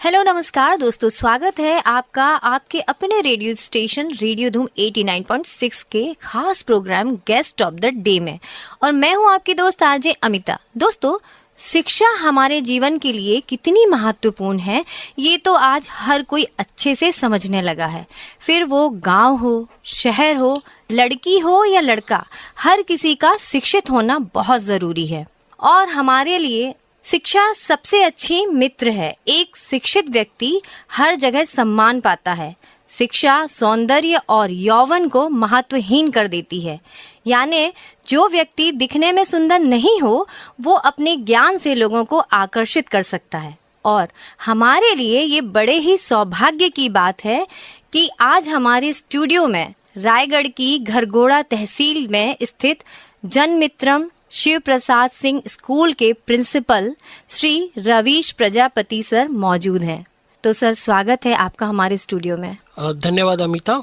Hello नमस्कार दोस्तों, स्वागत है आपका आपके अपने रेडियो स्टेशन रेडियो धूम 89.6 के खास program guest of the day में। और मैं हूं आपकी दोस्त आरजे अमिता। दोस्तों, शिक्षा हमारे जीवन के लिए कितनी महत्वपूर्ण है ये तो आज हर कोई अच्छे से समझने लगा है। फिर वो गांव हो, शहर हो, लड़की हो या लड़का, हर किसी का शिक्षित होना बहुत ज़रूरी है। और हमारे लिए शिक्षा सबसे अच्छी मित्र है। एक शिक्षित व्यक्ति हर जगह सम्मान पाता है। शिक्षा सौंदर्य और यौवन को महत्वहीन कर देती है। यानी जो व्यक्ति दिखने में सुंदर नहीं हो, वो अपने ज्ञान से लोगों को आकर्षित कर सकता है। और हमारे लिए ये बड़े ही सौभाग्य की बात है कि आज हमारे स्टूडियो में रायगढ़ की घरघोड़ा तहसील में स्थित जनमित्रम शिव प्रसाद सिंह स्कूल के प्रिंसिपल श्री रवीश प्रजापति सर मौजूद हैं। तो सर, स्वागत है आपका हमारे स्टूडियो में। धन्यवाद अमिता,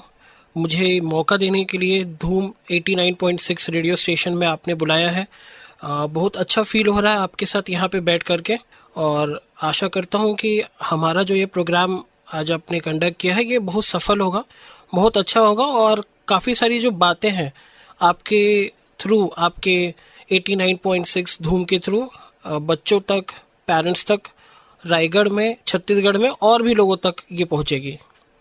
मुझे मौका देने के लिए धूम 89.6 रेडियो स्टेशन में आपने बुलाया है। बहुत अच्छा फील हो रहा है आपके साथ यहाँ पे बैठ करके, और आशा करता हूँ कि हमारा जो ये प्रोग्राम आज आपने कंडक्ट किया है ये बहुत सफल होगा, बहुत अच्छा होगा। और काफ़ी सारी जो बातें हैं आपके थ्रू, आपके 89.6 धूम के थ्रू बच्चों तक, पेरेंट्स तक, रायगढ़ में, छत्तीसगढ़ में और भी लोगों तक ये पहुंचेगी।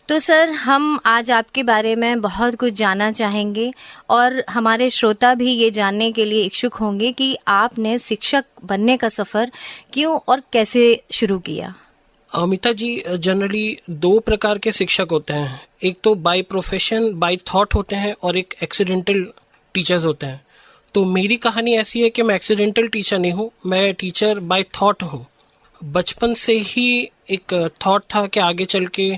तो सर, हम आज आपके बारे में बहुत कुछ जानना चाहेंगे और हमारे श्रोता भी ये जानने के लिए इच्छुक होंगे कि आपने शिक्षक बनने का सफ़र क्यों और कैसे शुरू किया। अमिता जी, जनरली दो प्रकार के शिक्षक होते हैं। एक तो बाय प्रोफेशन, बाय थॉट होते हैं, और एक एक्सीडेंटल टीचर्स होते हैं। तो मेरी कहानी ऐसी है कि मैं एक्सीडेंटल टीचर नहीं हूँ, मैं टीचर बाय थॉट हूँ। बचपन से ही एक थॉट था कि आगे चल के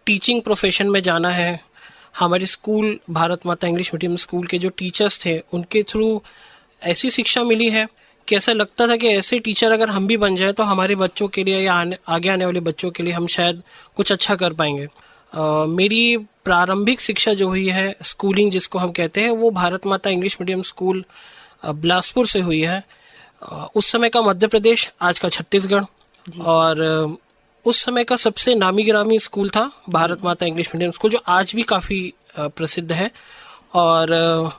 टीचिंग प्रोफेशन में जाना है। हमारे स्कूल भारत माता इंग्लिश मीडियम स्कूल के जो टीचर्स थे उनके थ्रू ऐसी शिक्षा मिली है कि ऐसा लगता था कि ऐसे टीचर अगर हम भी बन जाए तो हमारे बच्चों के लिए या आगे आने वाले बच्चों के लिए हम शायद कुछ अच्छा कर पाएंगे। मेरी प्रारंभिक शिक्षा जो हुई है, स्कूलिंग जिसको हम कहते हैं, वो भारत माता इंग्लिश मीडियम स्कूल बिलासपुर से हुई है। उस समय का मध्य प्रदेश, आज का छत्तीसगढ़। और उस समय का सबसे नामी गिरामी स्कूल था भारत माता इंग्लिश मीडियम स्कूल, जो आज भी काफ़ी प्रसिद्ध है। और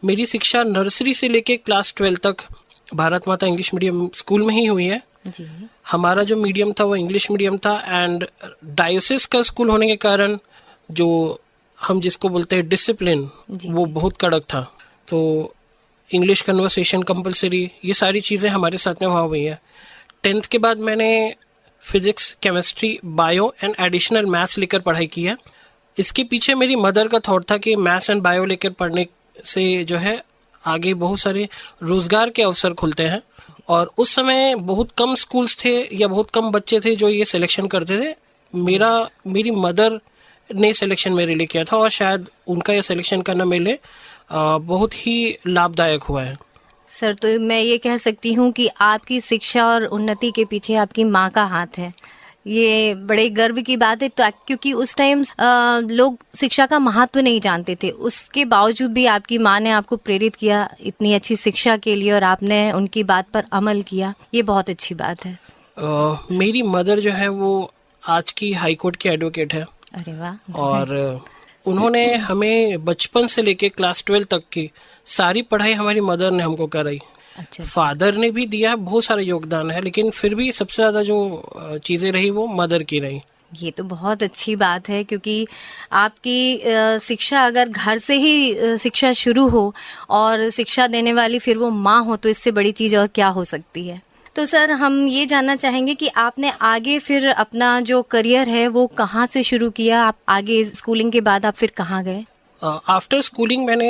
मेरी शिक्षा नर्सरी से लेके क्लास 12 तक भारत माता इंग्लिश मीडियम स्कूल में ही हुई है। जी। हमारा जो मीडियम था वो इंग्लिश मीडियम था, एंड डायोसिस का स्कूल होने के कारण जो हम जिसको बोलते हैं डिसिप्लिन, वो बहुत कड़क था। तो इंग्लिश कन्वर्सेशन कंपलसरी, ये सारी चीज़ें हमारे साथ में वहाँ हुई है। 10th के बाद मैंने physics, chemistry, bio and additional maths लेकर पढ़ाई की है। इसके पीछे मेरी मदर का थॉट था कि मैथ्स एंड बायो लेकर पढ़ने से जो है आगे बहुत सारे रोजगार के अवसर खुलते हैं। और उस समय बहुत कम स्कूल्स थे या बहुत कम बच्चे थे जो ये सिलेक्शन करते थे। मेरी मदर ने सिलेक्शन मेरे लिए किया था, और शायद उनका ये सिलेक्शन करना मेरे लिए बहुत ही लाभदायक हुआ है। सर, तो मैं ये कह सकती हूँ कि आपकी शिक्षा और उन्नति के पीछे आपकी माँ का हाथ है। ये बड़े गर्व की बात है। तो क्योंकि उस टाइम लोग शिक्षा का महत्व नहीं जानते थे, उसके बावजूद भी आपकी माँ ने आपको प्रेरित किया इतनी अच्छी शिक्षा के लिए, और आपने उनकी बात पर अमल किया। ये बहुत अच्छी बात है। मेरी मदर जो है वो आज की हाई कोर्ट की एडवोकेट है। अरे वाह। और उन्होंने हमें बचपन से लेके क्लास 12 तक की सारी पढ़ाई हमारी मदर ने हमको कराई। अच्छा। फादर ने भी दिया, बहुत सारा योगदान है, लेकिन फिर भी सबसे ज़्यादा जो चीज़ें रही वो मदर की रही। ये तो बहुत अच्छी बात है, क्योंकि आपकी शिक्षा अगर घर से ही शिक्षा शुरू हो और शिक्षा देने वाली फिर वो माँ हो, तो इससे बड़ी चीज़ और क्या हो सकती है। तो सर, हम ये जानना चाहेंगे कि आपने आगे फिर अपना जो करियर है वो कहाँ से शुरू किया। आप आगे स्कूलिंग के बाद आप फिर कहाँ गए? आफ्टर स्कूलिंग मैंने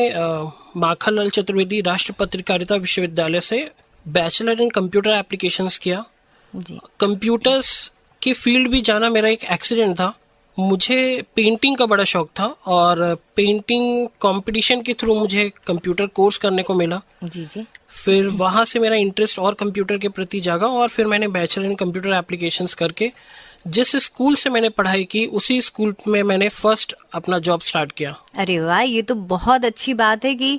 माखनलाल चतुर्वेदी राष्ट्रीय पत्रकारिता विश्वविद्यालय से बैचलर इन कंप्यूटर एप्लीकेशंस किया। जी। कंप्यूटर्स की फील्ड भी जाना मेरा एक एक्सीडेंट था। मुझे पेंटिंग का बड़ा शौक था, और पेंटिंग कंपटीशन के थ्रू मुझे कंप्यूटर कोर्स करने को मिला। जी जी। फिर वहाँ से मेरा इंटरेस्ट और कंप्यूटर के प्रति जागा, और फिर मैंने बैचलर इन कंप्यूटर एप्लीकेशंस करके जिस स्कूल से मैंने पढ़ाई की उसी स्कूल में मैंने फर्स्ट अपना जॉब स्टार्ट किया। अरे वाह, ये तो बहुत अच्छी बात है कि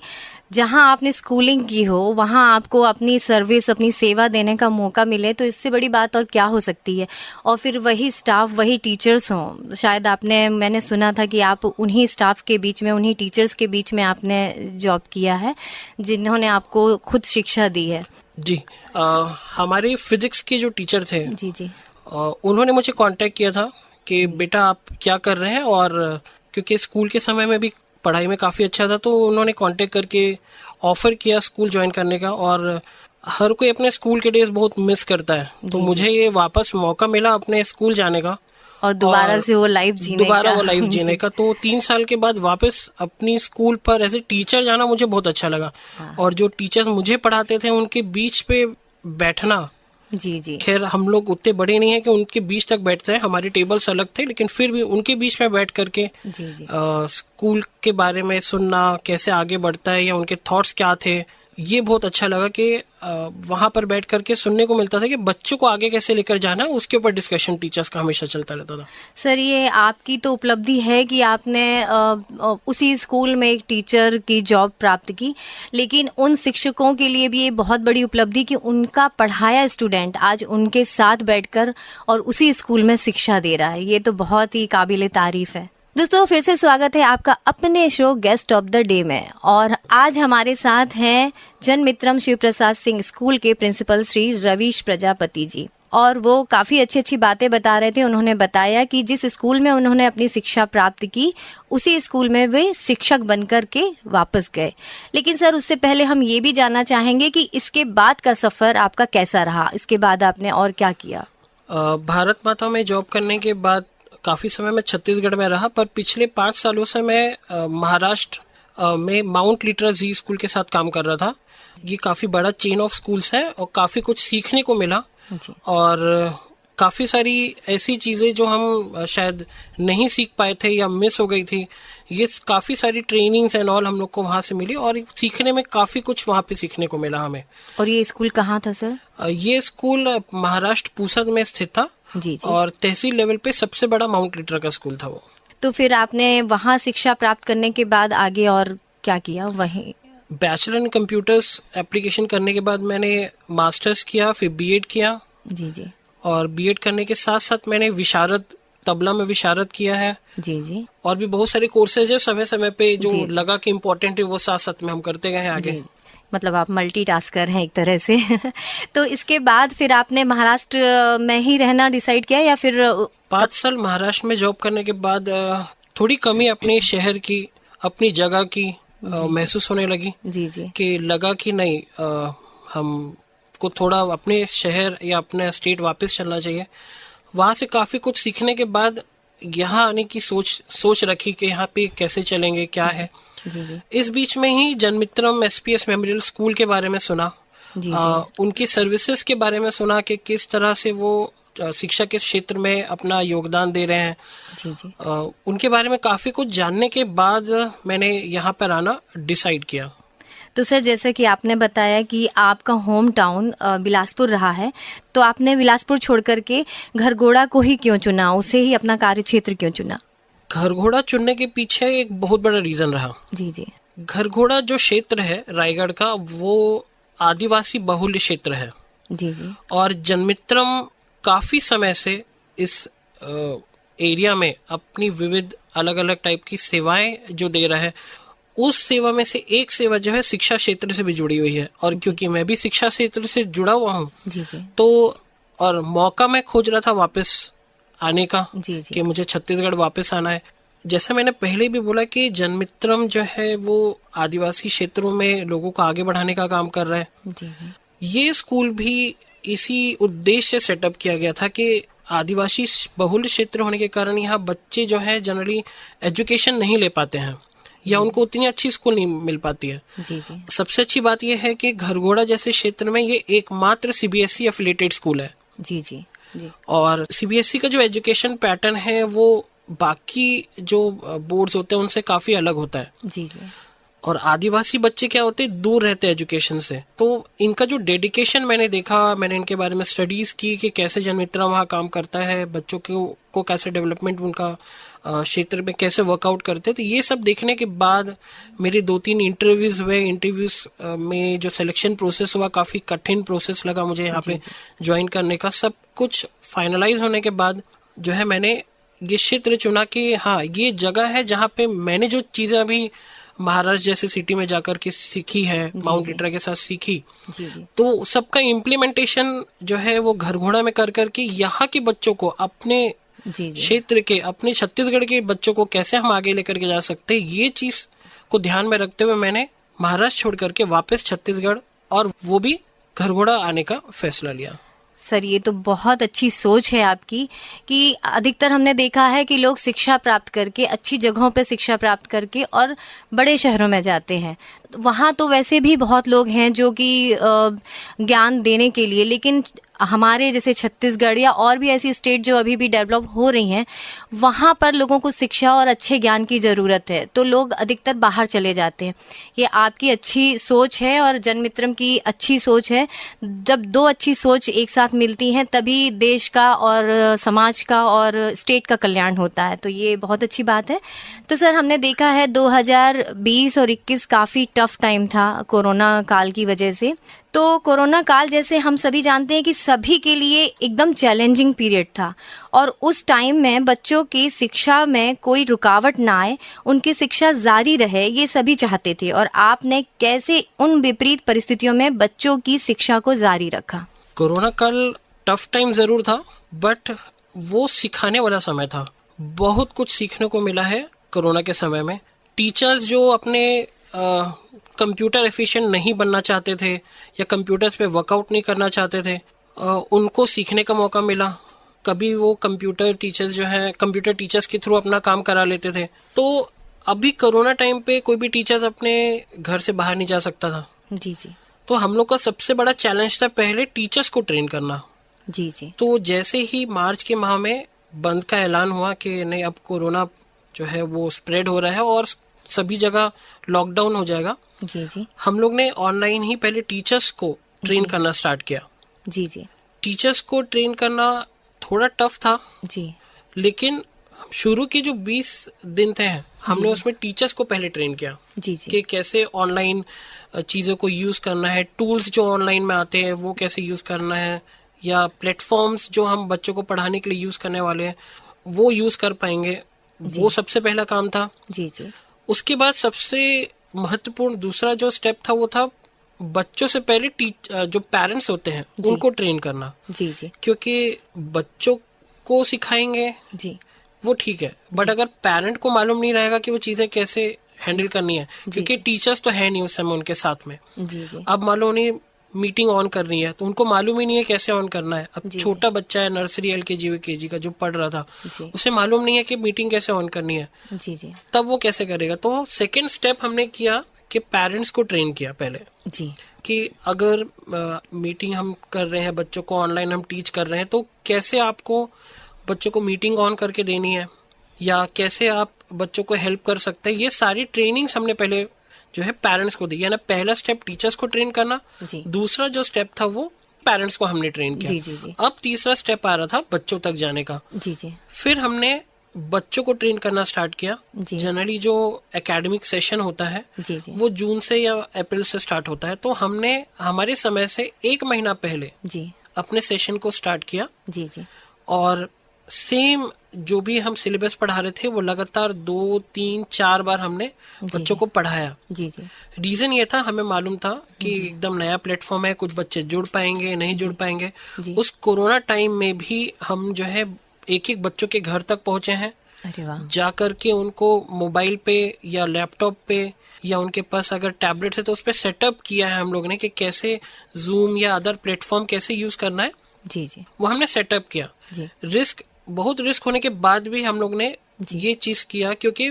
जहां आपने स्कूलिंग की हो वहां आपको अपनी सर्विस, अपनी सेवा देने का मौका मिले, तो इससे बड़ी बात और क्या हो सकती है। और फिर वही स्टाफ, वही टीचर्स हों, शायद मैंने सुना था कि आप उन्हीं स्टाफ के बीच में, उन्हीं टीचर्स के बीच में आपने जॉब किया है जिन्होंने आपको खुद शिक्षा दी है। जी, हमारे फिजिक्स के जो टीचर थे, जी जी। उन्होंने मुझे कांटेक्ट किया था कि बेटा आप क्या कर रहे हैं, और क्योंकि स्कूल के समय में भी पढ़ाई में काफ़ी अच्छा था, तो उन्होंने कांटेक्ट करके ऑफ़र किया स्कूल ज्वाइन करने का। और हर कोई अपने स्कूल के डेज बहुत मिस करता है, तो मुझे ये वापस मौका मिला अपने स्कूल जाने का और दोबारा से वो लाइफ जीने का। तो 3 साल के बाद वापस अपनी स्कूल पर एज ए टीचर जाना मुझे बहुत अच्छा लगा। और जो टीचर्स मुझे पढ़ाते थे उनके बीच पे बैठना, जी जी। खैर हम लोग उतने बड़े नहीं हैं कि उनके बीच तक बैठते हैं, हमारे टेबल्स अलग थे, लेकिन फिर भी उनके बीच में बैठ करके जी जी। स्कूल के बारे में सुनना, कैसे आगे बढ़ता है या उनके थॉट्स क्या थे, ये बहुत अच्छा लगा कि वहां पर बैठ करके सुनने को मिलता था कि बच्चों को आगे कैसे लेकर जाना है, उसके ऊपर डिस्कशन टीचर्स का हमेशा चलता रहता था। सर, ये आपकी तो उपलब्धि है कि आपने उसी स्कूल में एक टीचर की जॉब प्राप्त की, लेकिन उन शिक्षकों के लिए भी ये बहुत बड़ी उपलब्धि कि उनका पढ़ाया स्टूडेंट आज उनके साथ बैठकर और उसी स्कूल में शिक्षा दे रहा है। ये तो बहुत ही काबिले तारीफ है। दोस्तों, फिर से स्वागत है आपका अपने show guest of the day में। और आज हमारे साथ हैं जनमित्रम शिव प्रसाद सिंह स्कूल के प्रिंसिपल श्री रवीश प्रजापति जी, और वो काफ़ी अच्छी अच्छी बातें बता रहे थे। उन्होंने बताया कि जिस स्कूल में उन्होंने अपनी शिक्षा प्राप्त की उसी स्कूल में वे शिक्षक बनकर के वापस गए। लेकिन सर, उससे पहले हम ये भी जानना चाहेंगे कि इसके बाद का सफ़र आपका कैसा रहा, इसके बाद आपने और क्या किया। भारत माता में जॉब करने के बाद काफ़ी समय मैं छत्तीसगढ़ में रहा, पर पिछले 5 सालों से मैं महाराष्ट्र में माउंट लिटरा जी स्कूल के साथ काम कर रहा था। ये काफ़ी बड़ा चेन ऑफ स्कूल्स है और काफ़ी कुछ सीखने को मिला जी। और काफ़ी सारी ऐसी चीज़ें जो हम शायद नहीं सीख पाए थे या मिस हो गई थी, ये काफ़ी सारी ट्रेनिंग्स एंड ऑल हम लोग को वहाँ से मिली और सीखने में काफ़ी कुछ वहाँ पे सीखने को मिला हमें। और ये स्कूल कहाँ था सर? ये स्कूल महाराष्ट्र पुसद में स्थित था। जी जी। और तहसील लेवल पे सबसे बड़ा माउंट लिटरा का स्कूल था वो। तो फिर आपने वहाँ शिक्षा प्राप्त करने के बाद आगे और क्या किया वहीं? बैचलर इन कंप्यूटर्स एप्लीकेशन करने के बाद मैंने मास्टर्स किया, फिर बीएड किया। जी जी। और बीएड करने के साथ साथ मैंने विशारद, तबला में विशारद किया है। जी जी। और भी बहुत सारे कोर्सेज है समय समय पे जो लगा कि इम्पोर्टेंट है, वो साथ साथ में हम करते गए हैं आगे। मतलब आप मल्टीटास्कर हैं एक तरह से। तो इसके बाद फिर आपने महाराष्ट्र में ही रहना डिसाइड किया या फिर 5 साल महाराष्ट्र में जॉब करने के बाद थोड़ी कमी अपने शहर की, अपनी जगह की महसूस होने लगी। जी जी। कि लगा कि नहीं, हम को थोड़ा अपने शहर या अपने स्टेट वापस चलना चाहिए। वहाँ से काफ़ी कुछ सीखने के बाद यहाँ आने की सोच रखी कि यहाँ पे कैसे चलेंगे, क्या है। जी जी। इस बीच में ही जनमित्रम एसपीएस मेमोरियल स्कूल के बारे में सुना। जी जी। उनकी सर्विसेज के बारे में सुना कि किस तरह से वो शिक्षा के क्षेत्र में अपना योगदान दे रहे हैं। जी जी। उनके बारे में काफ़ी कुछ जानने के बाद मैंने यहाँ पर आना डिसाइड किया। तो सर, जैसे कि आपने बताया कि आपका होम टाउन बिलासपुर रहा है, तो आपने बिलासपुर छोड़ करके घरघोड़ा को ही क्यों चुना, उसे ही अपना कार्य क्षेत्र क्यों चुना? घरघोड़ा चुनने के पीछे एक बहुत बड़ा रीजन रहा। जी जी। घरघोड़ा जो क्षेत्र है रायगढ़ का, वो आदिवासी बहुल्य क्षेत्र है। जी जी। और जनमित्रम काफी समय से इस एरिया में अपनी विविध अलग अलग टाइप की सेवाएं जो दे रहा है, उस सेवा में से एक सेवा जो है शिक्षा क्षेत्र से भी जुड़ी हुई है। और क्योंकि मैं भी शिक्षा क्षेत्र से जुड़ा हुआ हूँ, जी जी, तो और मौका मैं खोज रहा था वापस आने का, जी जी, कि मुझे छत्तीसगढ़ वापस आना है। जैसा मैंने पहले भी बोला कि जनमित्रम जो है वो आदिवासी क्षेत्रों में लोगों को आगे बढ़ाने का काम कर रहा है। जी जी। ये स्कूल भी इसी उद्देश्य से सेटअप किया गया था कि आदिवासी बहुल क्षेत्र होने के कारण यहाँ बच्चे जो है जनरली एजुकेशन नहीं ले पाते हैं या उनको उतनी अच्छी स्कूल नहीं मिल पाती है। जी जी। सबसे अच्छी बात यह है कि घरघोड़ा जैसे क्षेत्र में ये एकमात्र सीबीएसई एफिलिएटेड स्कूल है। जी जी जी। और सीबीएसई का जो एजुकेशन पैटर्न है वो बाकी जो बोर्ड्स होते हैं उनसे काफ़ी अलग होता है। जी जी। और आदिवासी बच्चे क्या होते हैं, दूर रहते हैं एजुकेशन से। तो इनका जो डेडिकेशन मैंने देखा, मैंने इनके बारे में स्टडीज की कि कैसे जनमित्रा वहाँ काम करता है, बच्चों को कैसे डेवलपमेंट उनका क्षेत्र में कैसे वर्कआउट करते हैं। तो ये सब देखने के बाद मेरे 2-3 इंटरव्यूज हुए। इंटरव्यूज में जो सिलेक्शन प्रोसेस हुआ, काफी कठिन प्रोसेस लगा मुझे यहाँ पे ज्वाइन करने का। सब कुछ फाइनलाइज होने के बाद जो है मैंने ये क्षेत्र चुना कि हाँ, ये जगह है जहाँ पे मैंने जो चीजें अभी महाराष्ट्र जैसे सिटी में जाकर के सीखी है, माउंट लिटरा के साथ सीखी, तो सबका इम्प्लीमेंटेशन जो है वो घर घोड़ा में कर करके यहाँ के बच्चों को, अपने क्षेत्र के, अपने छत्तीसगढ़ के बच्चों को कैसे हम आगे लेकर के जा सकते हैं, ये चीज को ध्यान में रखते हुए मैंने महाराष्ट्र छोड़ करके वापस छत्तीसगढ़, और वो भी घर घोड़ा आने का फैसला लिया। सर, ये तो बहुत अच्छी सोच है आपकी कि अधिकतर हमने देखा है कि लोग शिक्षा प्राप्त करके, अच्छी जगहों पे शिक्षा प्राप्त करके और बड़े शहरों में जाते हैं। वहाँ तो वैसे भी बहुत लोग हैं जो कि ज्ञान देने के लिए, लेकिन हमारे जैसे छत्तीसगढ़ या और भी ऐसी स्टेट जो अभी भी डेवलप हो रही हैं, वहाँ पर लोगों को शिक्षा और अच्छे ज्ञान की ज़रूरत है, तो लोग अधिकतर बाहर चले जाते हैं। ये आपकी अच्छी सोच है और जनमित्रम की अच्छी सोच है। जब दो अच्छी सोच एक साथ मिलती हैं तभी देश का और समाज का और स्टेट का कल्याण होता है, तो ये बहुत अच्छी बात है। तो सर, हमने देखा है 2020 और 21 काफ़ी टफ टाइम था कोरोना काल की वजह से। तो कोरोना काल, जैसे हम सभी जानते हैं कि सभी के लिए एकदम चैलेंजिंग पीरियड था, और उस टाइम में बच्चों की शिक्षा में कोई रुकावट ना आए, उनकी शिक्षा जारी रहे, ये सभी चाहते थे। और आपने कैसे उन विपरीत परिस्थितियों में बच्चों की शिक्षा को जारी रखा? कोरोना काल टफ टाइम जरूर था, बट वो सिखाने वाला समय था। बहुत कुछ सीखने को मिला है कोरोना के समय में। टीचर्स जो अपने कंप्यूटर एफिशिएंट नहीं बनना चाहते थे या कंप्यूटर्स पे वर्कआउट नहीं करना चाहते थे, उनको सीखने का मौका मिला। कभी वो कंप्यूटर टीचर्स जो हैं, कंप्यूटर टीचर्स के थ्रू अपना काम करा लेते थे। तो अभी कोरोना टाइम पे कोई भी टीचर्स अपने घर से बाहर नहीं जा सकता था। जी जी। तो हम लोग का सबसे बड़ा चैलेंज था पहले टीचर्स को ट्रेन करना। जी जी। तो जैसे ही मार्च के माह में बंद का ऐलान हुआ कि नहीं, अब कोरोना जो है वो स्प्रेड हो रहा है और सभी जगह लॉकडाउन हो जाएगा, जी जी, हम लोग ने ऑनलाइन ही पहले टीचर्स को ट्रेन करना स्टार्ट किया। जी जी। टीचर्स को ट्रेन करना थोड़ा टफ था जी, लेकिन शुरू के जो 20 दिन थे हमने उसमें टीचर्स को पहले ट्रेन किया। जी जी। कि कैसे ऑनलाइन चीज़ों को यूज़ करना है, टूल्स जो ऑनलाइन में आते हैं वो कैसे यूज़ करना है, या प्लेटफॉर्म्स जो हम बच्चों को पढ़ाने के लिए यूज़ करने वाले हैं वो यूज़ कर पाएंगे। वो सबसे पहला काम था। जी जी। उसके बाद सबसे महत्वपूर्ण दूसरा जो स्टेप था वो था बच्चों से पहले जो पेरेंट्स होते हैं उनको ट्रेन करना। जी जी। क्योंकि बच्चों को सिखाएंगे जी, वो ठीक है, बट अगर पेरेंट को मालूम नहीं रहेगा कि वो चीजें कैसे हैंडल करनी है, क्योंकि टीचर्स तो है नहीं उस समय उनके साथ में। जी जी। अब मान लो उन्हें मीटिंग ऑन करनी है तो उनको मालूम ही नहीं है कैसे ऑन करना है। अब छोटा बच्चा है, नर्सरी LKG VKG का जो पढ़ रहा था, उसे मालूम नहीं है कि मीटिंग कैसे ऑन करनी है। जी जी। तब वो कैसे करेगा? तो सेकेंड स्टेप हमने किया कि पेरेंट्स को ट्रेन किया पहले जी, कि अगर मीटिंग हम कर रहे हैं, बच्चों को ऑनलाइन हम टीच कर रहे हैं, तो कैसे आपको बच्चों को मीटिंग ऑन करके देनी है या कैसे आप बच्चों को हेल्प कर सकते हैं। ये सारी ट्रेनिंग्स हमने पहले जो है पेरेंट्स को दी। यानी पहला स्टेप टीचर्स को ट्रेन करना, दूसरा जो स्टेप था वो पेरेंट्स को हमने ट्रेन किया। जी जी जी। अब तीसरा स्टेप आ रहा था बच्चों तक जाने का। जी जी। फिर हमने बच्चों को ट्रेन करना स्टार्ट किया। जनरली जो एकेडमिक सेशन होता है जी जी। वो जून से या अप्रैल से स्टार्ट होता है, तो हमने हमारे समय से 1 महीना पहले जी अपने सेशन को स्टार्ट किया। जी जी। और सेम जो भी हम सिलेबस पढ़ा रहे थे वो लगातार 2, 3, 4 बार हमने बच्चों को पढ़ाया। जी जी। रीजन ये था, हमें मालूम था कि एकदम नया प्लेटफॉर्म है, कुछ बच्चे जुड़ पाएंगे नहीं जुड़ पाएंगे। उस कोरोना टाइम में भी हम जो है एक बच्चों के घर तक पहुंचे हैं। अरे वाह। जा करके उनको मोबाइल पे या लैपटॉप पे या उनके पास अगर टैबलेट है तो उस पर सेटअप किया है हम लोग ने कि कैसे जूम या अदर प्लेटफॉर्म कैसे यूज करना है। जी जी। वो हमने सेटअप किया। बहुत रिस्क होने के बाद भी हम लोग ने ये चीज किया, क्योंकि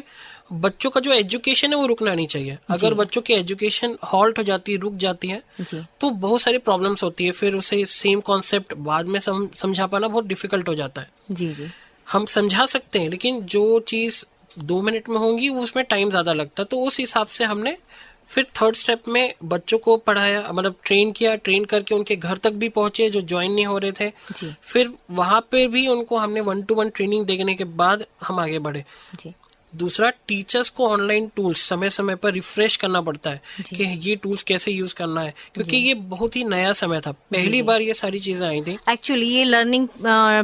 बच्चों का जो एजुकेशन है वो रुकना नहीं चाहिए। अगर बच्चों की एजुकेशन हॉल्ट हो जाती है, रुक जाती है, तो बहुत सारी प्रॉब्लम्स होती है। फिर उसे सेम कॉन्सेप्ट बाद में समझा पाना बहुत डिफिकल्ट हो जाता है। जी जी। हम समझा सकते हैं लेकिन जो चीज 2 मिनट में होंगी, वो उसमें टाइम ज्यादा लगता। तो उस हिसाब से हमने फिर थर्ड स्टेप में बच्चों को पढ़ाया, मतलब ट्रेन किया, ट्रेन करके उनके घर तक भी पहुंचे जो ज्वाइन नहीं हो रहे थे। जी फिर वहां पे भी उनको हमने 1-to-1 ट्रेनिंग देने के बाद हम आगे बढ़े। जी दूसरा, टीचर्स को ऑनलाइन टूल्स समय समय पर रिफ्रेश करना पड़ता है जी। कि ये टूल्स कैसे यूज करना है, क्योंकि ये बहुत ही नया समय था, पहली बार ये सारी चीजें आई थी। एक्चुअली ये लर्निंग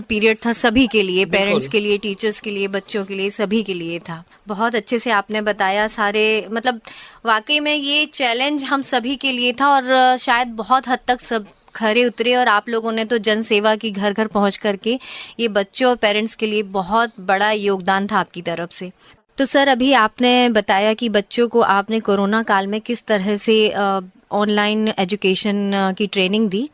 पीरियड था सभी के लिए, बिल्कुल। पेरेंट्स के लिए, टीचर्स के लिए, बच्चों के लिए, सभी के लिए था। बहुत अच्छे से आपने बताया सारे, मतलब वाकई में ये चैलेंज हम सभी के लिए था और शायद बहुत हद तक सब खरे उतरे और आप लोगों ने तो जन सेवा की, घर घर पहुंच करके ये बच्चों और पेरेंट्स के लिए बहुत बड़ा योगदान था आपकी तरफ से। तो सर, अभी आपने बताया कि बच्चों को आपने कोरोना काल में किस तरह से ऑनलाइन एजुकेशन की ट्रेनिंग दी,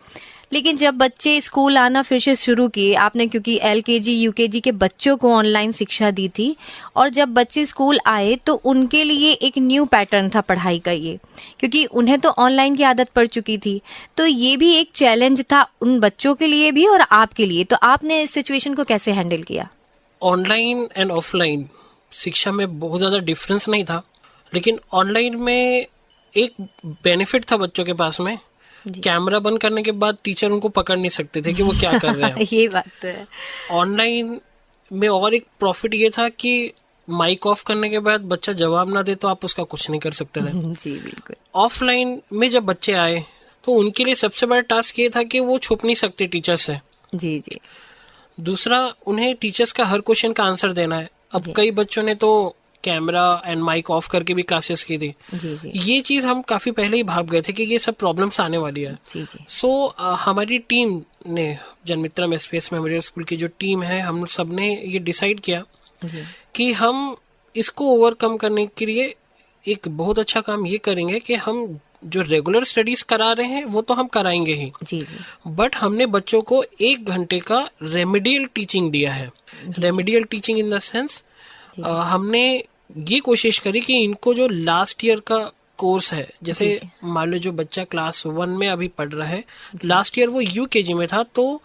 लेकिन जब बच्चे स्कूल आना फिर से शुरू किए आपने, क्योंकि LKG UKG के बच्चों को ऑनलाइन शिक्षा दी थी, और जब बच्चे स्कूल आए तो उनके लिए एक न्यू पैटर्न था पढ़ाई का ये, क्योंकि उन्हें तो ऑनलाइन की आदत पड़ चुकी थी। तो ये भी एक चैलेंज था उन बच्चों के लिए भी और आपके लिए। तो आपने इस सिचुएशन को कैसे हैंडल किया? ऑनलाइन एंड ऑफलाइन शिक्षा में बहुत ज़्यादा डिफरेंस नहीं था, लेकिन ऑनलाइन में एक बेनिफिट था बच्चों के पास में, कैमरा बंद करने के बाद टीचर उनको पकड़ नहीं सकते थे कि वो क्या कर रहे हैं। ये बात तो है। ऑनलाइन में और एक प्रॉफिट ये था कि माइक ऑफ करने के बाद बच्चा जवाब ना दे तो आप उसका कुछ नहीं कर सकते थे। जी बिल्कुल। ऑफलाइन में जब बच्चे आए तो उनके लिए सबसे बड़ा टास्क ये था कि वो छुप नहीं सकते टीचर से। जी जी दूसरा, उन्हें टीचर्स का हर क्वेश्चन का आंसर देना है। अब जी। कई बच्चों ने तो कैमरा एंड माइक ऑफ करके भी क्लासेस की थी। जी जी ये चीज हम काफी पहले ही भाग गए थे कि ये सब प्रॉब्लम्स आने वाली है। जी जी सो हमारी टीम ने, जनमित्रम स्पेस मेमोरियल स्कूल की जो टीम है, हम सब ने ये डिसाइड किया जी कि हम इसको ओवरकम करने के लिए एक बहुत अच्छा काम ये करेंगे कि हम जो रेगुलर स्टडीज करा रहे हैं वो तो हम कराएंगे ही, जी जी बट हमने बच्चों को 1 घंटे का रेमेडियल टीचिंग दिया है। Remedial teaching in the sense, हमने ये कोशिश करी कि इनको जो लास्ट ईयर का कोर्स है, जैसे मान लो जो बच्चा क्लास 1 में अभी पढ़ रहा है, लास्ट ईयर वो UKG में था, तो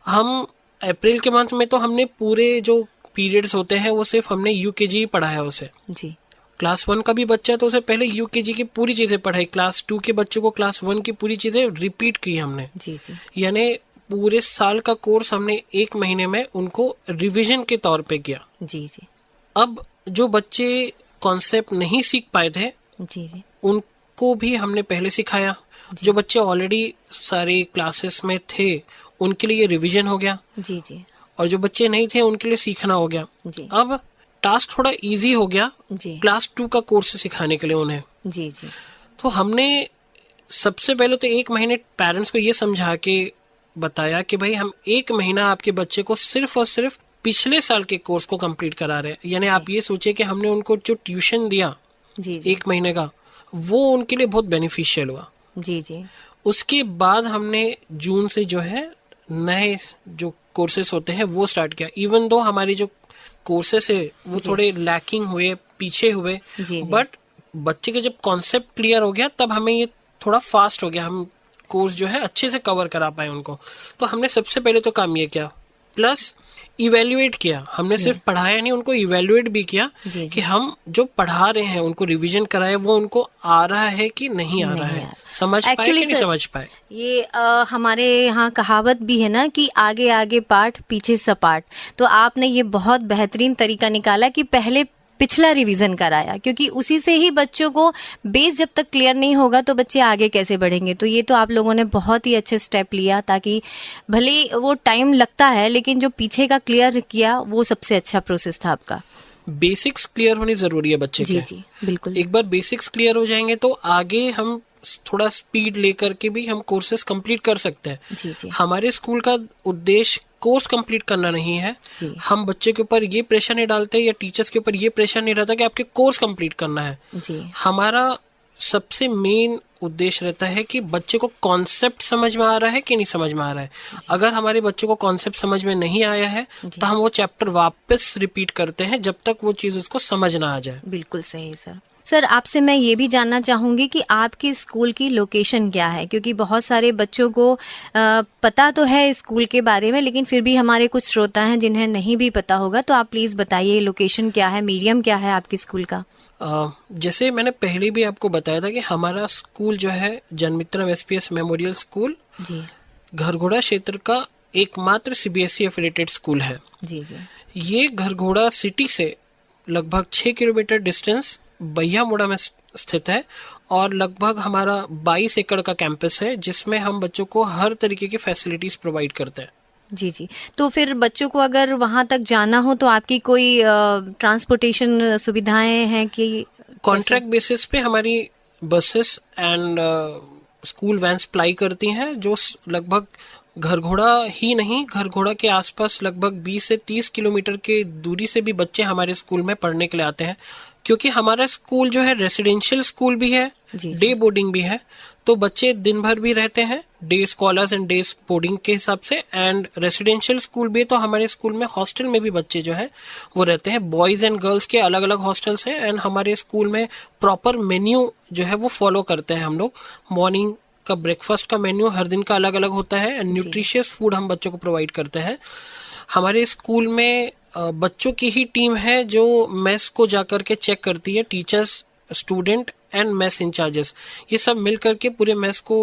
हम अप्रैल के मंथ में तो हमने पूरे जो पीरियड्स होते हैं वो सिर्फ हमने UKG ही पढ़ाया उसे। जी क्लास 1 का भी बच्चा तो उसे पहले UKG की पूरी चीजें पढ़ाई, क्लास 2 के बच्चों को क्लास 1 की पूरी चीजें रिपीट की हमने। जी जी यानी पूरे साल का कोर्स हमने 1 महीने में उनको रिवीजन के तौर पे किया। जी जी अब जो बच्चे कॉन्सेप्ट नहीं सीख पाए थे जी जी उनको भी हमने पहले सिखाया। जो बच्चे ऑलरेडी सारे क्लासेस में थे उनके लिए रिवीजन हो गया, जी जी और जो बच्चे नहीं थे उनके लिए सीखना हो गया। जी अब टास्क थोड़ा इजी हो गया जी क्लास 2 का कोर्स सिखाने के लिए उन्हें। जी जी तो हमने सबसे पहले तो 1 महीने पेरेंट्स को ये समझा के बताया कि भाई हम 1 महीना आपके बच्चे को सिर्फ और सिर्फ पिछले साल के कोर्स को कंप्लीट करा रहे हैं। यानी आप ये सोचिए कि हमने उनको जो ट्यूशन दिया जी जी 1 महीने का, वो उनके लिए बहुत बेनिफिशियल हुआ। जी जी उसके बाद हमने जून से जो है नए जो कोर्सेस होते हैं वो स्टार्ट किया। इवन दो हमारी जो कोर्सेस है वो थोड़े लैकिंग हुए, पीछे हुए, बट बच्चे के जब कॉन्सेप्ट क्लियर हो गया तब हमें ये थोड़ा फास्ट हो गया, हम कोर्स जो है अच्छे से कवर करा पाए उनको। तो हमने सबसे पहले तो काम ये किया, प्लस इवेल्युएट किया। हमने सिर्फ पढ़ाया नहीं, उनको इवेल्युएट भी किया कि हम जो पढ़ा रहे हैं उनको रिवीजन कराए, वो उनको आ रहा है कि नहीं आ रहा है, समझ पाए कि नहीं समझ पाए। ये हमारे यहाँ कहावत भी है ना कि आगे आगे पाठ पीछे सपाट। तो आपने ये बहुत बेहतरीन तरीका निकाला कि पहले पिछला रिवीजन कराया, क्योंकि उसी से ही बच्चों को बेस जब तक क्लियर नहीं होगा तो बच्चे आगे कैसे बढ़ेंगे। तो ये तो आप लोगों ने बहुत ही अच्छे स्टेप लिया, ताकि भले वो टाइम लगता है लेकिन जो पीछे का क्लियर किया वो सबसे अच्छा प्रोसेस था आपका। बेसिक्स क्लियर होनी जरूरी है बच्चे जी के। जी बिल्कुल। एक बार बेसिक्स क्लियर हो जाएंगे तो आगे हम थोड़ा स्पीड लेकर के भी हम कोर्सेज कंप्लीट कर सकते हैं। जी जी हमारे स्कूल का उद्देश्य कोर्स कंप्लीट करना नहीं है। जी हम बच्चे के ऊपर ये प्रेशर नहीं डालते या टीचर्स के ऊपर ये प्रेशर नहीं रहता कि आपके कोर्स कंप्लीट करना है। जी हमारा सबसे मेन उद्देश्य रहता है कि बच्चे को कॉन्सेप्ट समझ में आ रहा है कि नहीं समझ में आ रहा है। अगर हमारे बच्चों को कॉन्सेप्ट समझ में नहीं आया है तो हम वो चैप्टर वापस रिपीट करते हैं जब तक वो चीज उसको समझ ना आ जाए। बिल्कुल सही सर। सर, आपसे मैं ये भी जानना चाहूँगी कि आपके स्कूल की लोकेशन क्या है, क्योंकि बहुत सारे बच्चों को पता तो है स्कूल के बारे में, लेकिन फिर भी हमारे कुछ श्रोता हैं जिन्हें नहीं भी पता होगा, तो आप प्लीज़ बताइए लोकेशन क्या है, मीडियम क्या है आपके स्कूल का। जैसे मैंने पहले भी आपको बताया था कि हमारा स्कूल जो है जन्मित्रम एसपीएस मेमोरियल स्कूल जी घरघोड़ा क्षेत्र का एकमात्र सीबीएसई एफिलिएटेड स्कूल है। जी जी ये घरघोड़ा सिटी से लगभग 6 किलोमीटर डिस्टेंस बैयामुड़ा में स्थित है और लगभग हमारा 22 एकड़ का कैंपस है जिसमें हम बच्चों को हर तरीके की फैसिलिटीज प्रोवाइड करते हैं। जी जी। तो फिर बच्चों को अगर वहाँ तक जाना हो तो आपकी कोई ट्रांसपोर्टेशन सुविधाएं हैं कि कॉन्ट्रैक्ट बेसिस पे हमारी buses and school van supply करती हैं जो लगभग घरघोड़ा ही नहीं, घरघोड़ा के आसपास लगभग 20 से 30 किलोमीटर के दूरी से भी बच्चे हमारे स्कूल में पढ़ने के लिए आते हैं, क्योंकि हमारा स्कूल जो है रेसिडेंशियल स्कूल भी है, डे बोर्डिंग भी है। तो बच्चे दिन भर भी रहते हैं day scholars and day boarding के हिसाब से, एंड रेसिडेंशियल स्कूल भी है। तो हमारे स्कूल में हॉस्टल में भी बच्चे जो है वो रहते हैं, बॉयज एंड गर्ल्स के अलग अलग हॉस्टल्स हैं। एंड हमारे स्कूल में प्रॉपर मेन्यू जो है वो फॉलो करते हैं हम लोग। मॉर्निंग का ब्रेकफास्ट का मेन्यू हर दिन का अलग अलग होता है एंड न्यूट्रिशियस फूड हम बच्चों को प्रोवाइड करते हैं। हमारे स्कूल में बच्चों की ही टीम है जो मेस को जाकर के चेक करती है, teachers, student and mess incharges, ये सब मिल करके पूरे मेस को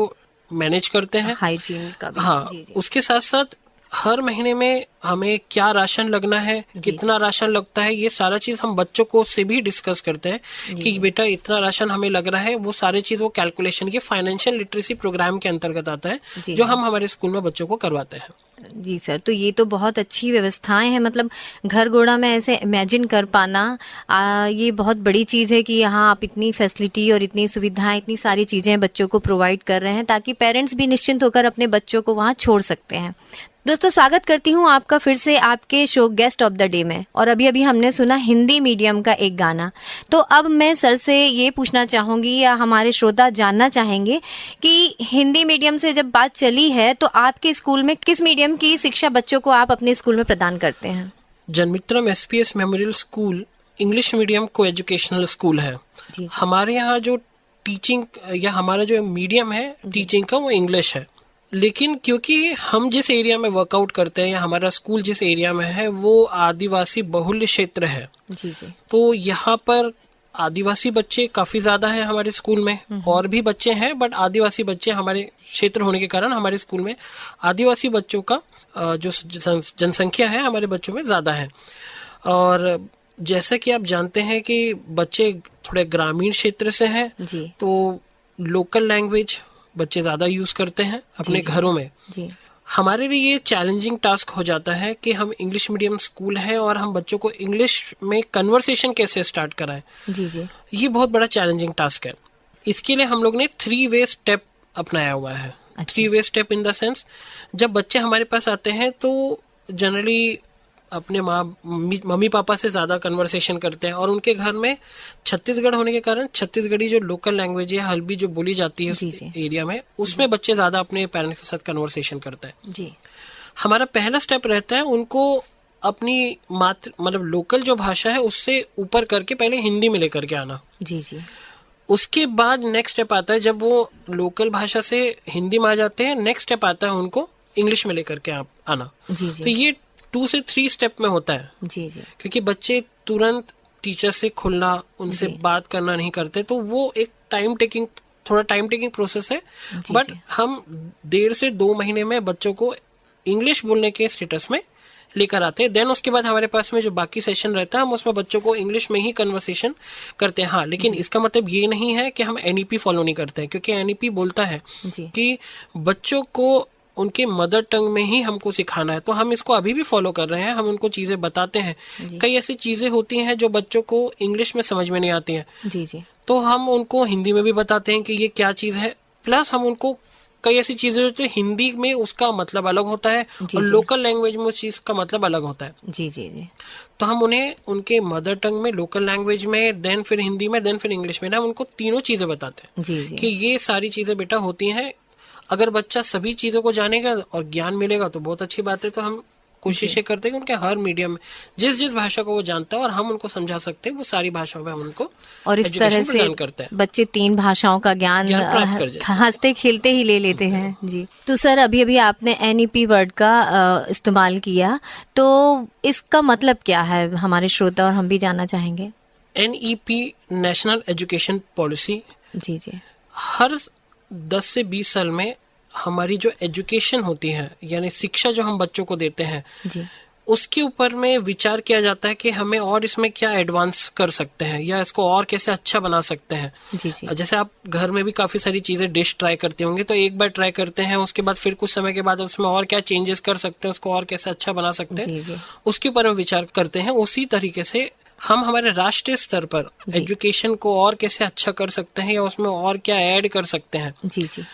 मैनेज करते हैं, हाइजीन का भी। हाँ जी जी। उसके साथ साथ हर महीने में हमें क्या राशन लगना है, कितना राशन लगता है, ये सारा चीज हम बच्चों को से भी डिस्कस करते हैं कि बेटा इतना राशन हमें लग रहा है। वो सारी चीज वो कैलकुलेशन के फाइनेंशियल लिटरेसी प्रोग्राम के अंतर्गत आता है जो हम हमारे स्कूल में बच्चों को करवाते हैं। जी सर, तो ये तो बहुत अच्छी व्यवस्थाएं हैं, मतलब घरघोड़ा में ऐसे इमेजिन कर पाना ये बहुत बड़ी चीज़ है कि यहाँ आप इतनी फैसिलिटी और इतनी सुविधाएं, इतनी सारी चीज़ें बच्चों को प्रोवाइड कर रहे हैं ताकि पेरेंट्स भी निश्चिंत होकर अपने बच्चों को वहाँ छोड़ सकते हैं। दोस्तों, स्वागत करती हूँ आपका फिर से आपके show guest of the day में। और अभी अभी हमने सुना हिंदी मीडियम का एक गाना, तो अब मैं सर से ये पूछना चाहूँगी या हमारे श्रोता जानना चाहेंगे कि हिंदी मीडियम से जब बात चली है तो आपके स्कूल में किस मीडियम की शिक्षा बच्चों को आप अपने स्कूल में प्रदान करते हैं? Janmitram SPS memorial school English medium को एजुकेशनल स्कूल है। जी। हमारे यहाँ जो टीचिंग या हमारा जो मीडियम है टीचिंग का वो इंग्लिश है, लेकिन क्योंकि हम जिस एरिया में वर्कआउट करते हैं या हमारा स्कूल जिस एरिया में है वो आदिवासी बहुल्य क्षेत्र है, जी जी, तो यहाँ पर आदिवासी बच्चे काफी ज्यादा हैं हमारे स्कूल में। और भी बच्चे हैं बट आदिवासी बच्चे हमारे क्षेत्र होने के कारण हमारे स्कूल में आदिवासी बच्चों का जो जनसंख्या है हमारे बच्चों में ज्यादा है। और जैसा कि आप जानते हैं कि बच्चे थोड़े ग्रामीण क्षेत्र से हैं, तो लोकल लैंग्वेज बच्चे ज्यादा यूज करते हैं अपने घरों में। हमारे लिए ये चैलेंजिंग टास्क हो जाता है कि हम इंग्लिश मीडियम स्कूल है और हम बच्चों को इंग्लिश में कन्वर्सेशन कैसे स्टार्ट कराएं। जी जी, ये बहुत बड़ा चैलेंजिंग टास्क है। इसके लिए हम लोग ने 3 वे स्टेप अपनाया हुआ है। 3 वे स्टेप इन द सेंस, जब बच्चे हमारे पास आते हैं तो जनरली अपने मम्मी पापा से ज्यादा कन्वर्सेशन करते हैं और उनके घर में छत्तीसगढ़ होने के कारण छत्तीसगढ़ी जो लोकल लैंग्वेज है, हल्बी जो बोली जाती है उस एरिया में, उसमें बच्चे ज्यादा अपने पेरेंट्स के साथ कन्वर्सेशन करते हैं। जी। हमारा पहला स्टेप रहता है उनको अपनी मतलब लोकल जो भाषा है उससे ऊपर करके पहले हिंदी में लेकर के आना। जी जी। उसके बाद नेक्स्ट स्टेप आता है, जब वो लोकल भाषा से हिंदी में आ जाते हैं, नेक्स्ट स्टेप आता है उनको इंग्लिश में लेकर के आना। जी जी। तो ये 2 से 3 स्टेप में होता है। जी जी। क्योंकि बच्चे तुरंत टीचर से खुलना, उनसे बात करना नहीं करते, तो वो एक थोड़ा टाइम टेकिंग प्रोसेस है। बट हम 1.5 से 2 महीने में बच्चों को इंग्लिश बोलने के स्टेटस में लेकर आते हैं। देन उसके बाद हमारे पास में जो बाकी सेशन रहता है हम उसमें बच्चों को इंग्लिश में ही कन्वर्सेशन करते हैं। हाँ, लेकिन इसका मतलब ये नहीं है कि हम एनईपी फॉलो नहीं करते हैं, क्योंकि एनईपी बोलता है कि बच्चों को उनके मदर टंग में ही हमको सिखाना है। तो हम इसको अभी भी फॉलो कर रहे हैं, हम उनको चीजें बताते हैं। कई ऐसी चीजें होती हैं जो बच्चों को इंग्लिश में समझ में नहीं आती हैं, जी जी, तो हम उनको हिंदी में भी बताते हैं कि ये क्या चीज है। प्लस हम उनको कई ऐसी चीजें होती है हिंदी में उसका मतलब अलग होता है और लोकल लैंग्वेज में उस चीज का मतलब अलग होता है। जी जी जी। तो हम उन्हें उनके मदर टंग में, लोकल लैंग्वेज में, देन फिर हिंदी में, देन फिर इंग्लिश में, हम उनको तीनों चीजें बताते हैं। जी जी। कि ये सारी चीजें बेटा होती हैं। अगर बच्चा सभी चीजों को जानेगा और ज्ञान मिलेगा तो बहुत अच्छी बात है। तो हम कोशिश ये करते हैं कि उनके हर मीडियम, जिस जिस भाषा को वो जानता है और हम उनको समझा सकते हैं, वो सारी भाषाओं में हम उनको और इस तरह से करते हैं। बच्चे 3 भाषाओं का ज्ञान प्राप्त कर जाते हैं। हंसते खेलते ही ले लेते हैं जी। तो सर अभी अभी आपने NEP वर्ड का इस्तेमाल किया, तो इसका मतलब क्या है, हमारे श्रोता और हम भी जानना चाहेंगे। NEP नेशनल एजुकेशन पॉलिसी जी जी। हर 10 से 20 साल में हमारी जो एजुकेशन होती है, यानी शिक्षा जो हम बच्चों को देते हैं जी, उसके ऊपर में विचार किया जाता है कि हमें और इसमें क्या एडवांस कर सकते हैं या इसको और कैसे अच्छा बना सकते हैं। जी जी। जैसे आप घर में भी काफी सारी चीजें डिश ट्राई करते होंगे, तो एक बार ट्राई करते हैं, उसके बाद फिर कुछ समय के बाद उसमें और क्या चेंजेस कर सकते हैं, उसको और कैसे अच्छा बना सकते जी हैं, जी। उसके ऊपर हम विचार करते हैं। उसी तरीके से हम हमारे राष्ट्रीय स्तर पर एजुकेशन को और कैसे अच्छा कर सकते हैं या उसमें और क्या ऐड कर सकते हैं, जी जी।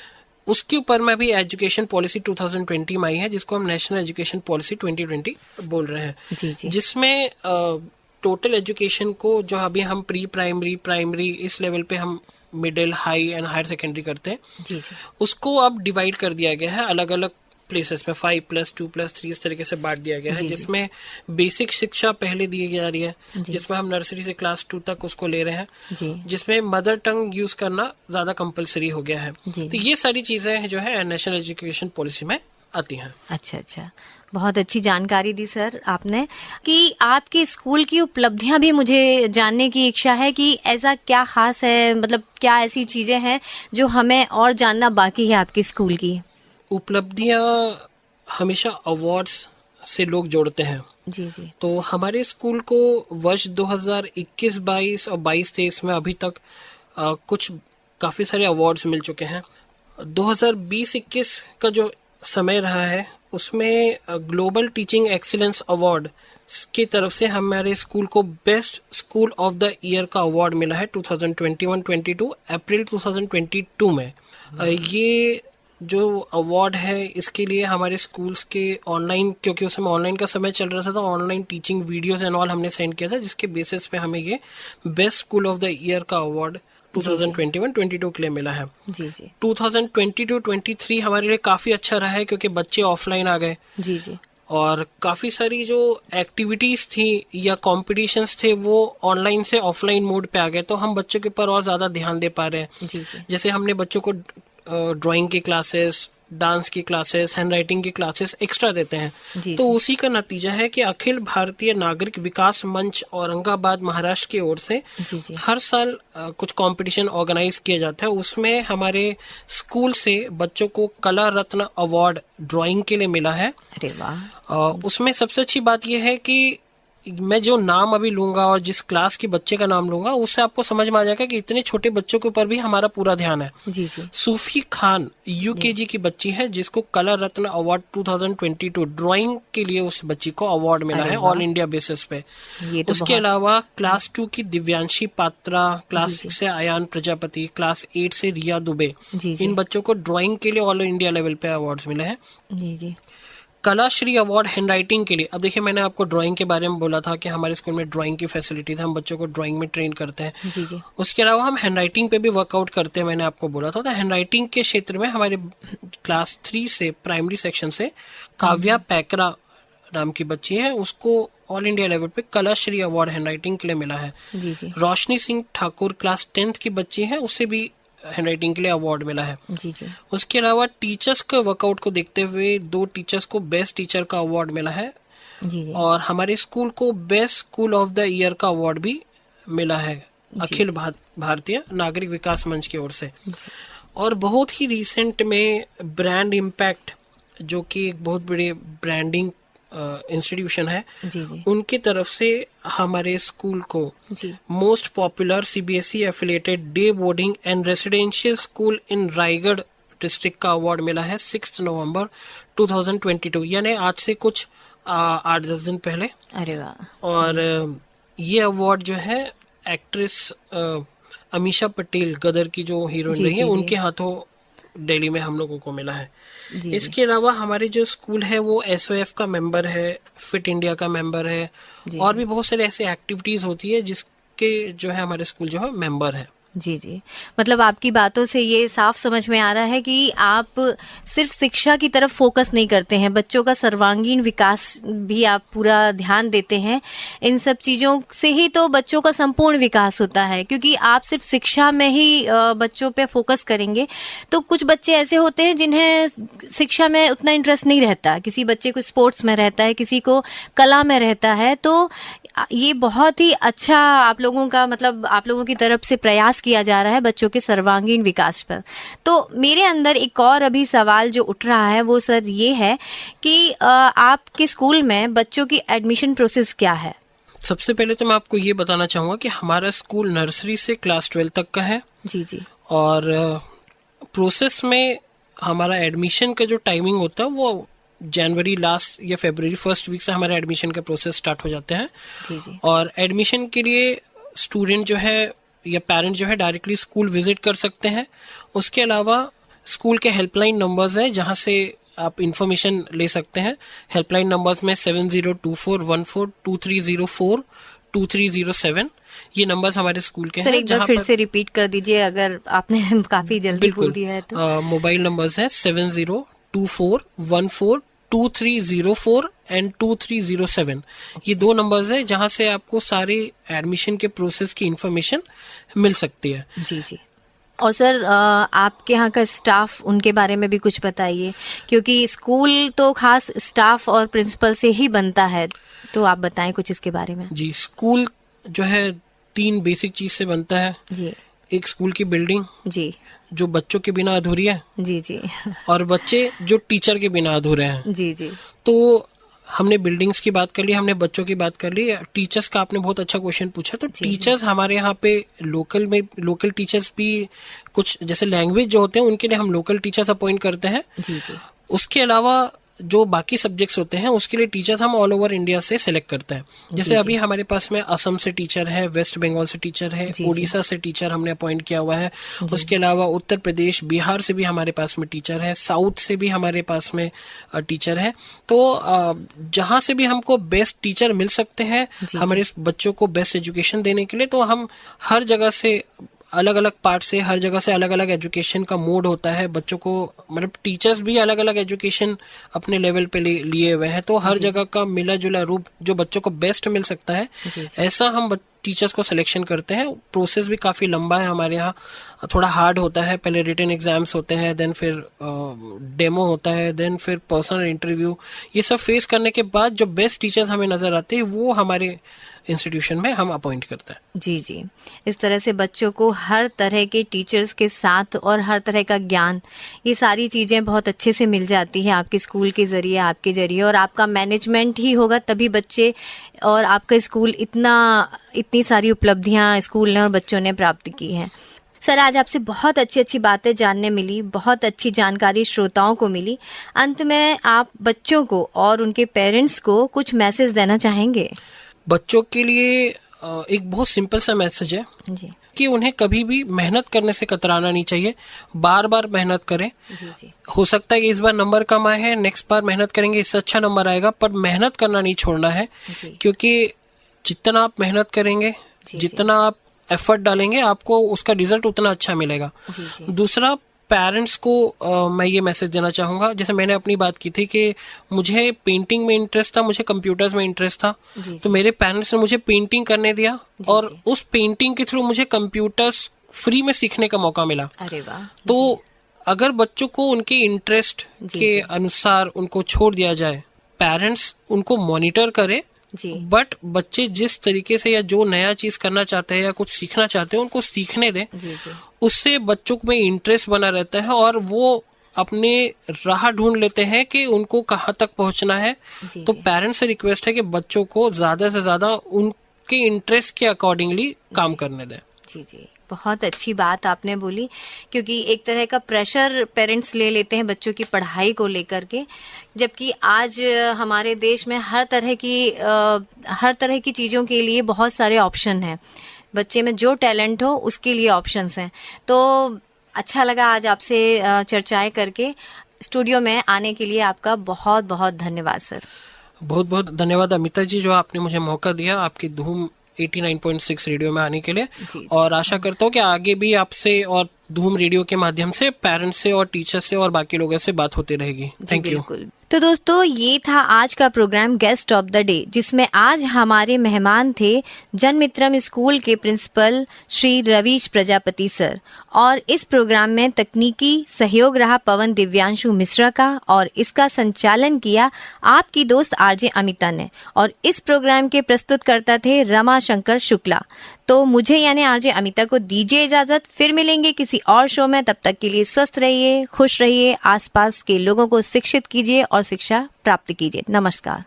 उसके ऊपर में भी एजुकेशन पॉलिसी 2020 में आई है, जिसको हम नेशनल एजुकेशन पॉलिसी 2020 बोल रहे हैं। जी जी। जिसमें टोटल एजुकेशन को, जो अभी हम प्री प्राइमरी, प्राइमरी, इस लेवल पे हम middle, high and higher secondary करते हैं, जी जी। उसको अब डिवाइड कर दिया गया है अलग अलग प्लेसेस में, 5+2+3 इस तरीके से बांट दिया गया है। जी, जी। जिसमें बेसिक शिक्षा पहले दी जा रही है, जी। जिसमें हम नर्सरी से क्लास 2 तक उसको ले रहे हैं, जी जिसमें मदर टंग यूज करना ज्यादा कंपलसरी हो गया है। जी। तो ये सारी चीजें जो है नेशनल एजुकेशन पॉलिसी में आती हैं। अच्छा अच्छा, बहुत अच्छी जानकारी दी सर आपने, कि आपके स्कूल की उपलब्धियां भी मुझे जानने की इच्छा है कि ऐसा क्या खास है, मतलब क्या ऐसी चीजें हैं जो हमें और जानना बाकी है आपके स्कूल की। उपलब्धियां हमेशा अवार्ड्स से लोग जोड़ते हैं। जी जी। तो हमारे स्कूल को वर्ष 2021-22 और 22-23 में अभी तक कुछ काफ़ी सारे अवार्ड्स मिल चुके हैं। 2020-21 का जो समय रहा है उसमें ग्लोबल टीचिंग एक्सीलेंस अवार्ड की तरफ से हमारे स्कूल को best school of the year का अवार्ड मिला है 2021-22 अप्रैल 2022 में। ये जो अवार्ड है इसके लिए हमारे स्कूल्स के ऑनलाइन, क्योंकि उस समय ऑनलाइन का समय चल रहा था, तो online teaching videos and all हमने सेंड किया था, जिसके बेसिस पे हमें ये best school of the year का अवार्ड 2021-22 के लिए मिला है। जी जी। 2022-23 हमारे लिए काफ़ी अच्छा रहा है, क्योंकि बच्चे ऑफलाइन आ गए जी जी। और काफ़ी सारी जो एक्टिविटीज़ थी या कॉम्पिटिशन्स थे वो ऑनलाइन से ऑफलाइन मोड पे आ गए, तो हम बच्चों के ऊपर और ज़्यादा ध्यान दे पा रहे हैं। जी जी। जैसे हमने बच्चों को ड्राइंग की क्लासेस, डांस की क्लासेस, हैंड राइटिंग की क्लासेस एक्स्ट्रा देते हैं। जी तो जी। उसी का नतीजा है कि अखिल भारतीय नागरिक विकास मंच औरंगाबाद महाराष्ट्र की ओर से जी जी। हर साल कुछ कंपटीशन ऑर्गेनाइज किया जाता है। उसमें हमारे स्कूल से बच्चों को कला रत्न अवार्ड ड्राइंग के लिए मिला है। अरे वाह। उसमें सबसे अच्छी बात यह है कि मैं जो नाम अभी लूंगा और जिस क्लास के बच्चे का नाम लूंगा उससे आपको समझ में आ जाएगा कि इतने छोटे बच्चों के ऊपर भी हमारा पूरा ध्यान है। जी जी। सूफी खान UKG की बच्ची है, जिसको कला रत्न अवार्ड 2022 ड्राइंग के लिए उस बच्ची को अवार्ड मिला अरे है वाह। ऑल इंडिया बेसिस पे। ये तो उसके बहुत- अलावा क्लास 2 की दिव्यांशी पात्रा, क्लास जी, जी। 6 से अयान प्रजापति, क्लास 8 से रिया दुबे, जी जी। इन बच्चों को ड्राइंग के लिए ऑल इंडिया लेवल पे अवार्ड्स मिले हैं। जी जी। कलाश्री अवार्ड हैंड राइटिंग के लिए, अब देखिए मैंने आपको ड्राइंग के बारे में बोला था कि हमारे स्कूल में ड्राइंग की फैसिलिटी है, हम बच्चों को ड्राइंग में ट्रेन करते हैं। जी जी। उसके अलावा हम हैंड राइटिंग पे भी वर्कआउट करते हैं, मैंने आपको बोला था। तो हैंड राइटिंग के क्षेत्र में हमारे क्लास 3 से प्राइमरी सेक्शन से काव्या पैकरा नाम की बच्ची है, उसको ऑल इंडिया लेवल पे कलाश्री अवार्ड हैंड राइटिंग के लिए मिला है। जी जी। रोशनी सिंह ठाकुर क्लास 10th की बच्ची है, उसे भी हैंड राइटिंग के लिए अवार्ड मिला है। जी जी। उसके अलावा टीचर्स के वर्कआउट को देखते हुए 2 टीचर्स को बेस्ट टीचर का अवार्ड मिला है जी जी। और हमारे स्कूल को best school of the year का अवार्ड भी मिला है अखिल भारतीय नागरिक विकास मंच की ओर से। और बहुत ही रिसेंट में ब्रांड इम्पैक्ट, जो कि एक बहुत बड़े ब्रांडिंग इंस्टीट्यूशन है, जी जी। उनकी तरफ से हमारे स्कूल को जी। Most popular CBSE affiliated day boarding and residential school in Raigarh district का अवार्ड मिला है 6 नवंबर 2022, यानी आज से कुछ 8-10 दिन पहले। अरे वाह। और ये अवार्ड जो है एक्ट्रेस अमीषा पटेल, गदर की जो हीरोइन जी, रही है, जी, जी। उनके हाथों दिल्ली में हम लोगों को मिला है। जी इसके अलावा हमारे जो स्कूल है वो SOF का मेंबर है, फिट इंडिया का मेंबर है, जी। और भी बहुत सारे ऐसे एक्टिविटीज होती है जिसके जो है हमारे स्कूल जो है मेंबर है। जी जी, मतलब आपकी बातों से ये साफ समझ में आ रहा है कि आप सिर्फ शिक्षा की तरफ फोकस नहीं करते हैं, बच्चों का सर्वांगीण विकास भी आप पूरा ध्यान देते हैं। इन सब चीज़ों से ही तो बच्चों का संपूर्ण विकास होता है, क्योंकि आप सिर्फ शिक्षा में ही बच्चों पे फोकस करेंगे तो कुछ बच्चे ऐसे होते हैं जिन्हें शिक्षा में उतना इंटरेस्ट नहीं रहता, किसी बच्चे को स्पोर्ट्स में रहता है, किसी को कला में रहता है। तो ये बहुत ही अच्छा आप लोगों का, मतलब आप लोगों की तरफ से प्रयास किया जा रहा है बच्चों के सर्वांगीण विकास पर। तो मेरे अंदर एक और अभी सवाल जो उठ रहा है वो सर ये है कि आपके स्कूल में बच्चों की एडमिशन प्रोसेस क्या है? सबसे पहले तो मैं आपको ये बताना चाहूँगा कि हमारा स्कूल नर्सरी से क्लास 12 तक का है। जी जी। और प्रोसेस में हमारा एडमिशन का जो टाइमिंग होता है वो जनवरी लास्ट या फरवरी फर्स्ट वीक से हमारा एडमिशन का प्रोसेस स्टार्ट हो जाते हैं। जी जी। और एडमिशन के लिए स्टूडेंट जो है या पेरेंट जो है डायरेक्टली स्कूल विजिट कर सकते हैं। उसके अलावा स्कूल के हेल्पलाइन नंबर्स हैं जहां से आप इंफॉर्मेशन ले सकते हैं। हेल्पलाइन नंबर्स में 7024142304, 2307 ये नंबर्स हमारे स्कूल के सर हैं। एक बार फिर से रिपीट कर दीजिए अगर आपने काफी जल्दी बोल दिया है तो। मोबाइल नंबर्स है 7024142304 एंड 2307। ये दो नंबर्स है जहां से आपको सारे एडमिशन के प्रोसेस की इंफॉर्मेशन मिल सकती है। जी जी। और सर आपके यहाँ का स्टाफ, उनके बारे में भी कुछ बताइए, क्योंकि स्कूल तो खास स्टाफ और प्रिंसिपल से ही बनता है, तो आप बताएं कुछ इसके बारे में। जी, स्कूल जो है 3 बेसिक चीज से बनता है। जी। एक स्कूल की बिल्डिंग जी जो बच्चों के बिना अधूरी है। जी जी। और बच्चे जो टीचर के बिना अधूरे हैं। जी जी। तो हमने बिल्डिंग्स की बात कर ली, हमने बच्चों की बात कर ली। टीचर्स का आपने बहुत अच्छा क्वेश्चन पूछा। तो टीचर्स हमारे यहाँ पे लोकल टीचर्स भी कुछ, जैसे लैंग्वेज जो होते हैं उनके लिए हम लोकल टीचर्स अपॉइंट करते हैं। जी जी। उसके अलावा जो बाकी सब्जेक्ट्स होते हैं उसके लिए टीचर्स हम ऑल ओवर इंडिया से सिलेक्ट करते हैं। जैसे अभी हमारे पास में असम से टीचर है, वेस्ट बंगाल से टीचर है, उड़ीसा से टीचर हमने अपॉइंट किया हुआ है। उसके अलावा उत्तर प्रदेश, बिहार से भी हमारे पास में टीचर है, साउथ से भी हमारे पास में टीचर है। तो जहां से भी हमको बेस्ट टीचर मिल सकते हैं हमारे बच्चों को बेस्ट एजुकेशन देने के लिए, तो हम हर जगह से, अलग अलग पार्ट से, हर जगह से अलग अलग एजुकेशन का मोड होता है। बच्चों को, मतलब टीचर्स भी अलग अलग एजुकेशन अपने लेवल पे लिए हुए हैं। तो हर जगह का मिला जुला रूप जो बच्चों को बेस्ट मिल सकता है, ऐसा हम टीचर्स को सिलेक्शन करते हैं। प्रोसेस भी काफी लंबा है हमारे यहाँ, थोड़ा हार्ड होता है। पहले रिटन एग्जाम्स होते हैं, देन फिर डेमो होता है, देन फिर पर्सनल इंटरव्यू। ये सब फेस करने के बाद जो बेस्ट टीचर्स हमें नजर आते हैं वो हमारे इंस्टीट्यूशन में हम अपॉइंट करते हैं। जी जी। इस तरह से बच्चों को हर तरह के टीचर्स के साथ और हर तरह का ज्ञान, ये सारी चीज़ें बहुत अच्छे से मिल जाती हैं आपके स्कूल के ज़रिए, आपके ज़रिए। और आपका मैनेजमेंट ही होगा तभी बच्चे और आपका स्कूल इतनी सारी उपलब्धियां स्कूल ने और बच्चों ने प्राप्त की हैं। सर आज आपसे बहुत अच्छी अच्छी बातें जानने मिली, बहुत अच्छी जानकारी श्रोताओं को मिली। अंत में आप बच्चों को और उनके पेरेंट्स को कुछ मैसेज देना चाहेंगे? बच्चों के लिए एक बहुत सिंपल सा मैसेज है जी। कि उन्हें कभी भी मेहनत करने से कतराना नहीं चाहिए। बार बार मेहनत करें। जी जी। हो सकता है कि इस बार नंबर कम आए हैं, नेक्स्ट बार मेहनत करेंगे इससे अच्छा नंबर आएगा, पर मेहनत करना नहीं छोड़ना है। क्योंकि जितना आप मेहनत करेंगे, जितना आप एफर्ट डालेंगे, आपको उसका रिजल्ट उतना अच्छा मिलेगा। दूसरा, पेरेंट्स को मैं ये मैसेज देना चाहूँगा, जैसे मैंने अपनी बात की थी कि मुझे पेंटिंग में इंटरेस्ट था, मुझे कंप्यूटर्स में इंटरेस्ट था। तो मेरे पेरेंट्स ने मुझे पेंटिंग करने दिया और उस पेंटिंग के थ्रू मुझे कंप्यूटर्स फ्री में सीखने का मौका मिला। अरे वाह। तो अगर बच्चों को उनके इंटरेस्ट के अनुसार उनको छोड़ दिया जाए, पेरेंट्स उनको मॉनिटर करे, बट बच्चे जिस तरीके से या जो नया चीज करना चाहते हैं या कुछ सीखना चाहते हैं उनको सीखने दें। उससे बच्चों में इंटरेस्ट बना रहता है और वो अपने राह ढूंढ लेते हैं कि उनको कहाँ तक पहुंचना है। तो पेरेंट्स से रिक्वेस्ट है कि बच्चों को ज्यादा से ज्यादा उनके इंटरेस्ट के अकॉर्डिंगली काम करने दें। जी जी, बहुत अच्छी बात आपने बोली, क्योंकि एक तरह का प्रेशर पेरेंट्स ले लेते हैं बच्चों की पढ़ाई को लेकर के, जबकि आज हमारे देश में हर तरह की चीज़ों के लिए बहुत सारे ऑप्शन हैं। बच्चे में जो टैलेंट हो उसके लिए ऑप्शंस हैं। तो अच्छा लगा आज आपसे चर्चाएं करके। स्टूडियो में आने के लिए आपका बहुत बहुत धन्यवाद सर। बहुत बहुत धन्यवाद अमिता जी, जो आपने मुझे मौका दिया। आपकी धूम 89.6 रेडियो में आने के लिए। जी। और आशा करता हूँ कि आगे भी आपसे और धूम रेडियो के माध्यम से पेरेंट्स से और टीचर से और बाकी लोगों से बात होती रहेगी। Thank you. बिल्कुल। तो दोस्तों, ये था आज का program guest of the day, जिसमें आज हमारे मेहमान थे जनमित्रम स्कूल के प्रिंसिपल श्री रवीश प्रजापति सर। और इस प्रोग्राम में तकनीकी सहयोग रहा पवन दिव्यांशु मिश्रा का, और इसका संचालन किया आपकी दोस्त आरजे अमिता ने। और इस प्रोग्राम के प्रस्तुतकर्ता थे रमा शंकर शुक्ला। तो मुझे यानी आरजे अमिता को दीजिए इजाजत। फिर मिलेंगे किसी और शो में। तब तक के लिए स्वस्थ रहिए, खुश रहिए, आसपास के लोगों को शिक्षित कीजिए और शिक्षा प्राप्त कीजिए। नमस्कार।